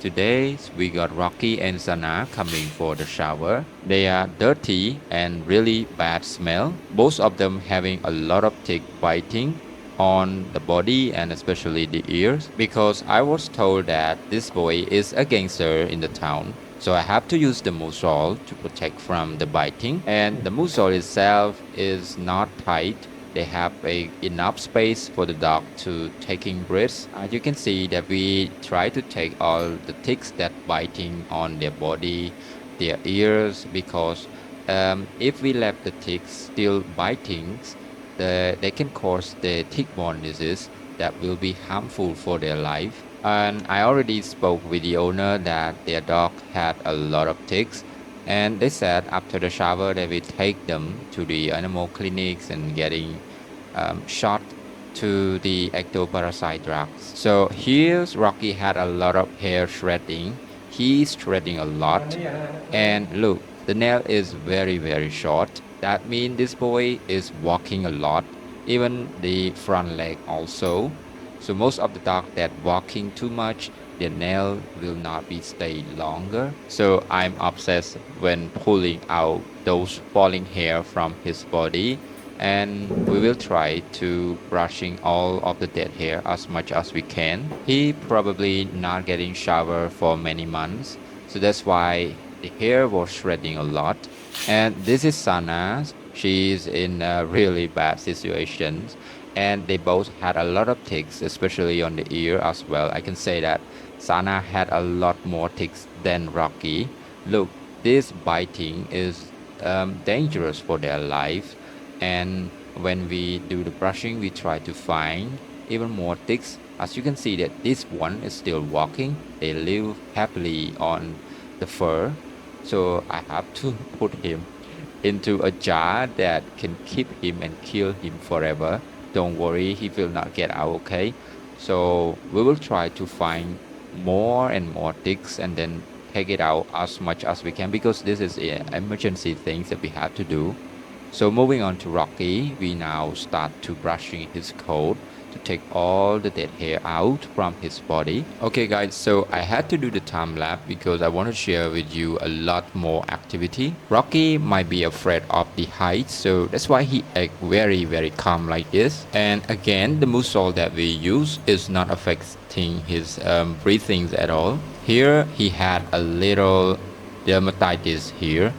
Today we got Rocky and Sana coming for the shower. They are dirty and really bad smell. Both of them having a lot of tick biting on the body and especially the ears because I was told that this boy is a gangster in the town. So I have to use the muzzle to protect from the biting, and the muzzle itself is not tight. They have enough space for the dog to taking breaths. As you can see that we try to take all the ticks that biting on their body, their ears, because if we let the ticks still biting, they can cause the tick-borne disease that will be harmful for their life. And I already spoke with the owner that their dog had a lot of ticks, and they said after the shower they will take them to the animal clinics and getting shot to the ectoparasite drugs. So here's Rocky had a lot of hair shredding. He's shredding a lot, and look, the nail is very short. That means this boy is walking a lot, even the front leg also. So most of the dog that walking too much, their nail will not be stay longer. So I'm obsessed when pulling out those falling hair from his body, and we will try to brushing all of the dead hair as much as we can. He probably not getting shower for many months, so that's why the hair was shredding a lot. And this is Sana. She's in a really bad situation, and they both had a lot of ticks, especially on the ear as well. I can say that Sana had a lot more ticks than Rocky. Look, this biting is dangerous for their life, and when we do the brushing we try to find even more ticks. As you can see that this one is still walking. They live happily on the fur, so I have to put him into a jar that can keep him and kill him forever. Don't worry, he will not get out, okay? So we will try to find more and more ticks and then take it out as much as we can, because this is an emergency things that we have to do. So moving on to Rocky, we now start to brushing his coat to take all the dead hair out from his body. Okay guys, so I had to do the time lapse because I want to share with you a lot more activity. Rocky might be afraid of the height, so that's why he act very calm like this. And again, the muzzle that we use is not affecting his breathing at all. Here he had a little dermatitis here,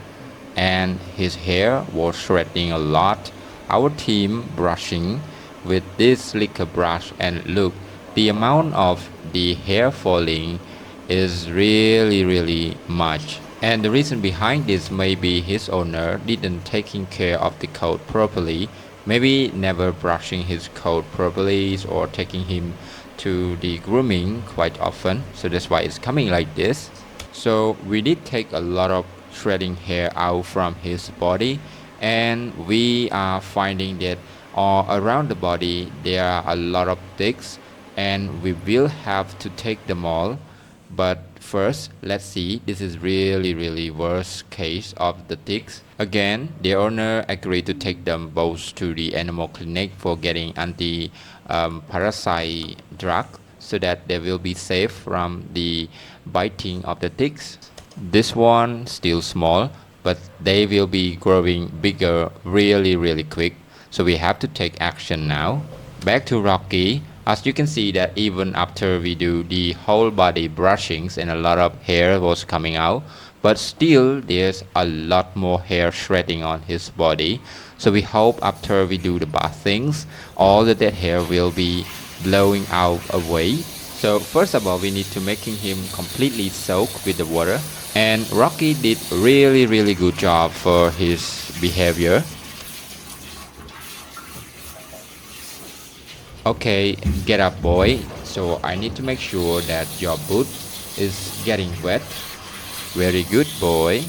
and his hair was shredding a lot. Our team brushing with this slicker brush, and look, the amount of the hair falling is really much. And the reason behind this may be his owner didn't taking care of the coat properly, maybe never brushing his coat properly or taking him to the grooming quite often, so that's why it's coming like this. So we did take a lot of shredding hair out from his body, and we are finding that all around the body there are a lot of ticks, and we will have to take them all. But first, let's see, this is really worst case of the ticks. Again, the owner agreed to take them both to the animal clinic for getting anti parasite drug, so that they will be safe from the biting of the ticks. This one still small, but they will be growing bigger really quick. So we have to take action now. Back to Rocky. As you can see that even after we do the whole body brushings and a lot of hair was coming out, but still there's a lot more hair shredding on his body. So we hope after we do the bathings, all the dead hair will be blowing out away. So first of all, we need to making him completely soaked with the water. And Rocky did really good job for his behavior. Okay, get up boy. So I need to make sure that your boot is getting wet. Very good boy.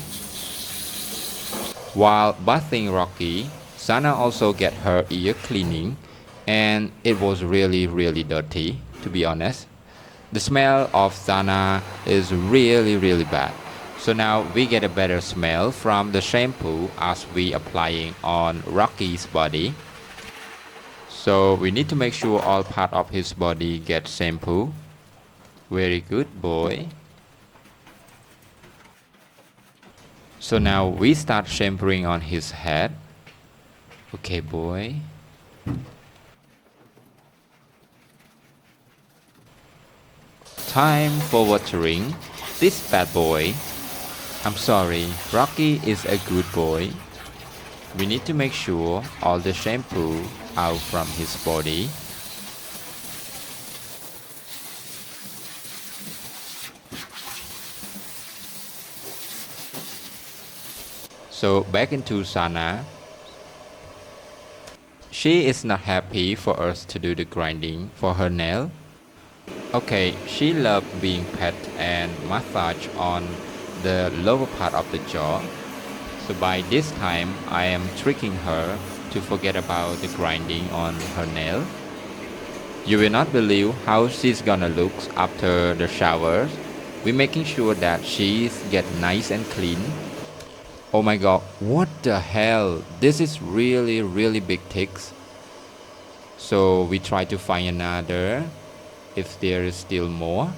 While bathing Rocky, Sana also get her ear cleaning, and it was really dirty, to be honest. The smell of Sana is really bad. So now we get a better smell from the shampoo as we applying on Rocky's body. So we need to make sure all part of his body get shampoo. Very good boy. So now we start shampooing on his head. Okay, boy. Time for watering this bad boy. I'm sorry, Rocky is a good boy. We need to make sure all the shampoo out from his body. So back into Sana. She is not happy for us to do the grinding for her nail. Okay, she loved being pet and massage on the lower part of the jaw. So by this time, I am tricking her to forget about the grinding on her nail. You will not believe how she's gonna look after the shower. We're making sure that she's get nice and clean. Oh my god, what the hell? This is really big ticks. So we try to find another if there is still more.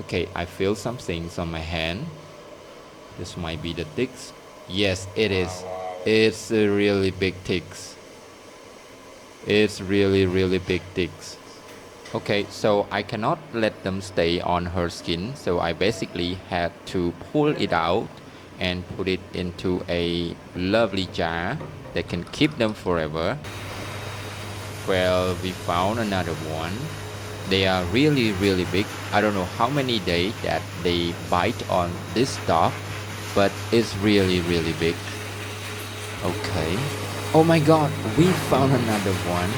Okay, I feel some things on my hand. This might be the ticks. Yes, it is. It's a really big ticks. It's really big ticks. Okay, so I cannot let them stay on her skin, so I basically had to pull it out and put it into a lovely jar that can keep them forever. Well, we found another one. They are really big. I don't know how many days that they bite on this dog, but it's really big. Okay. Oh my god, we found another one.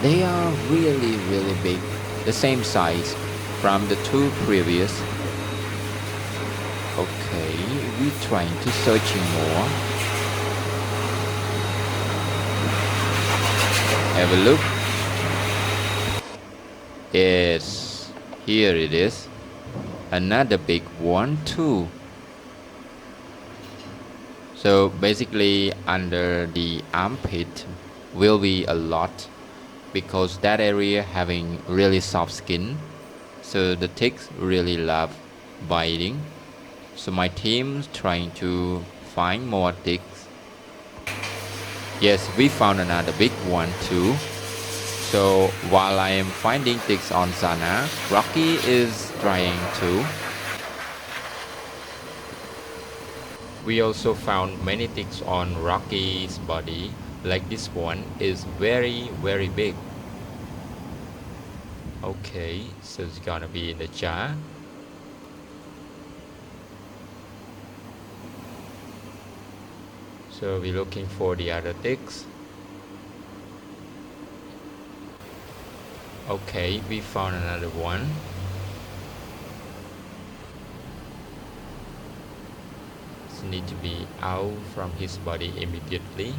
They are really big. The same size from the two previous. Okay, we're trying to searching more. Have a look. Yes, here it is. Another big one too. So basically under the armpit will be a lot because that area having really soft skin. So the ticks really love biting. So my team's trying to find more ticks. Yes, we found another big one too. So while I am finding ticks on Sana, Rocky is trying too. We also found many ticks on Rocky's body, like this one is very big. Okay, so it's gonna be in the jar. So we're looking for the other ticks. Okay, we found another one. This need to be out from his body immediately.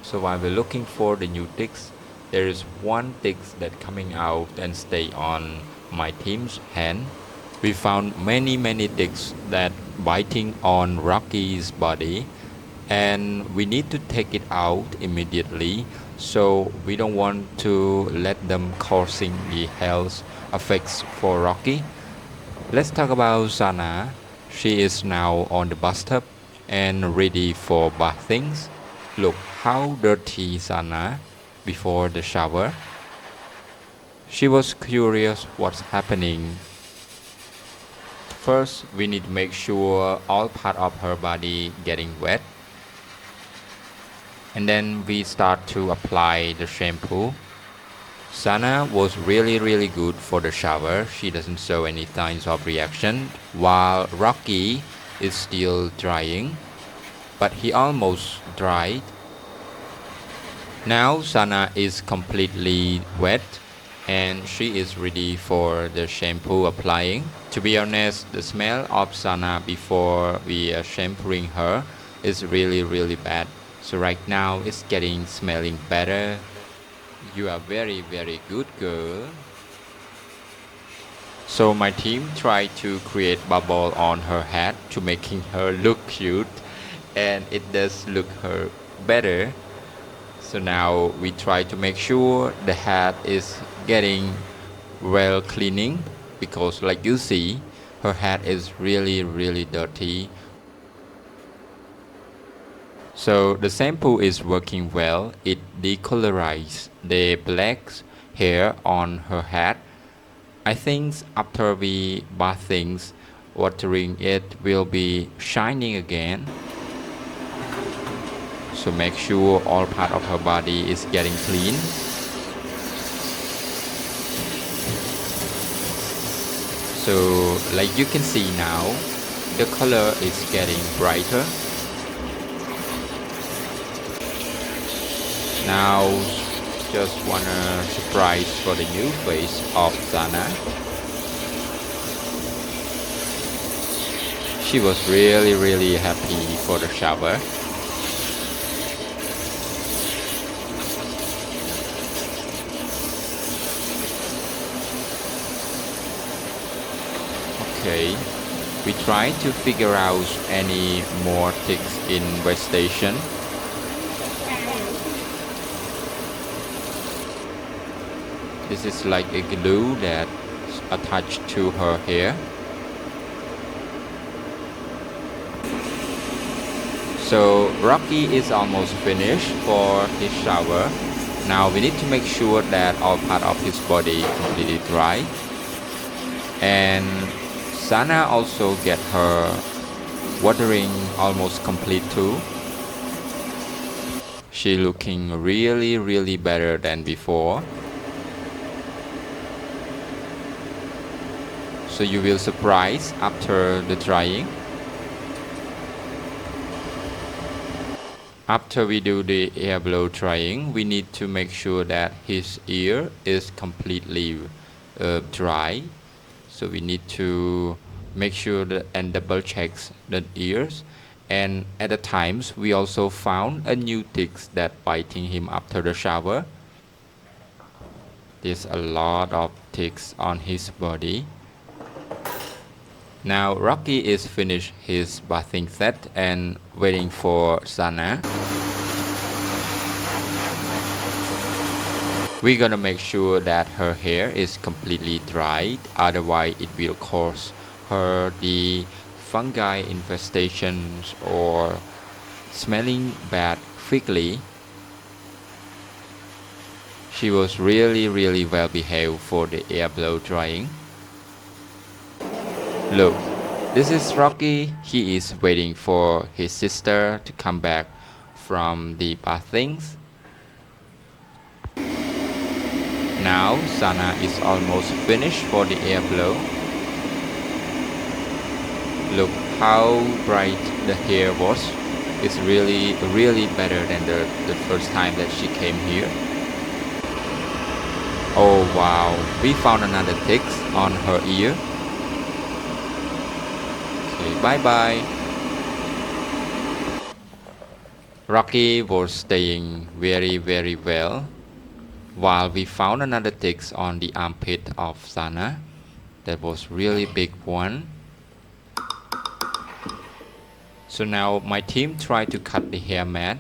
So while we're looking for the new ticks, there is one tick that coming out and stay on my team's hand. We found many ticks that biting on Rocky's body, and we need to take it out immediately. So we don't want to let them causing the health effects for Rocky. Let's talk about Sana. She is now on the bathtub and ready for bathing. Look how dirty Sana before the shower. She was curious what's happening. First, we need to make sure all part of her body getting wet. And then we start to apply the shampoo. Sana was really good for the shower. She doesn't show any signs of reaction, while Rocky is still drying, but he almost dried. Now Sana is completely wet and she is ready for the shampoo applying. To be honest, the smell of Sana before we are shampooing her is really bad. So right now it's getting smelling better. You are very good girl. So my team tried to create bubble on her head to making her look cute, and it does look her better. So now we try to make sure the head is getting well cleaning, because like you see, Her hat is really dirty. So the shampoo is working well. It decolorized the black hair on her head. I think after we bath things, watering it will be shining again. So make sure all part of her body is getting clean. So like you can see now, the color is getting brighter. Now just wanna surprise for the new face of Sana. She was really happy for the shower. Okay, we try to figure out any more ticks in West Station. This is like a glue that's attached to her hair. So Rocky is almost finished for his shower. Now we need to make sure that all part of his body completely dry. And Sana also get her watering almost complete too. She looking really better than before. So you will surprise after the drying. After we do the air blow drying, we need to make sure that his ear is completely dry. So we need to make sure that and double check the ears. And at the times, we also found a new ticks that biting him after the shower. There's a lot of ticks on his body. Now Rocky is finished his bathing set and waiting for Sana. We're gonna make sure that her hair is completely dried, otherwise it will cause her the fungi infestations or smelling bad quickly. She was really well behaved for the air blow drying. Look, this is Rocky. He is waiting for his sister to come back from the bathings. Now Sana is almost finished for the air blow. Look how bright the hair was. It's really better than the first time that she came here. Oh wow, we found another tick on her ear. Okay, bye bye. Rocky was staying very well, while we found another tick on the armpit of Sana. That was really big one. So now my team tried to cut the hair mat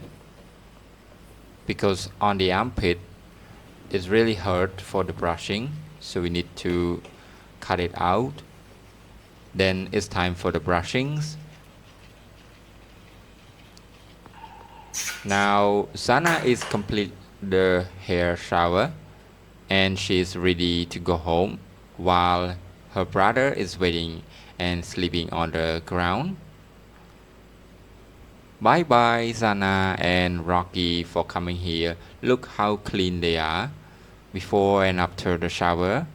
because on the armpit it's really hurt for the brushing, so we need to cut it out. Then it's time for the brushings. Now Sana is complete the hair shower and she's ready to go home, while her brother is waiting and sleeping on the ground. Bye bye Sana and Rocky for coming here. Look how clean they are before and after the shower.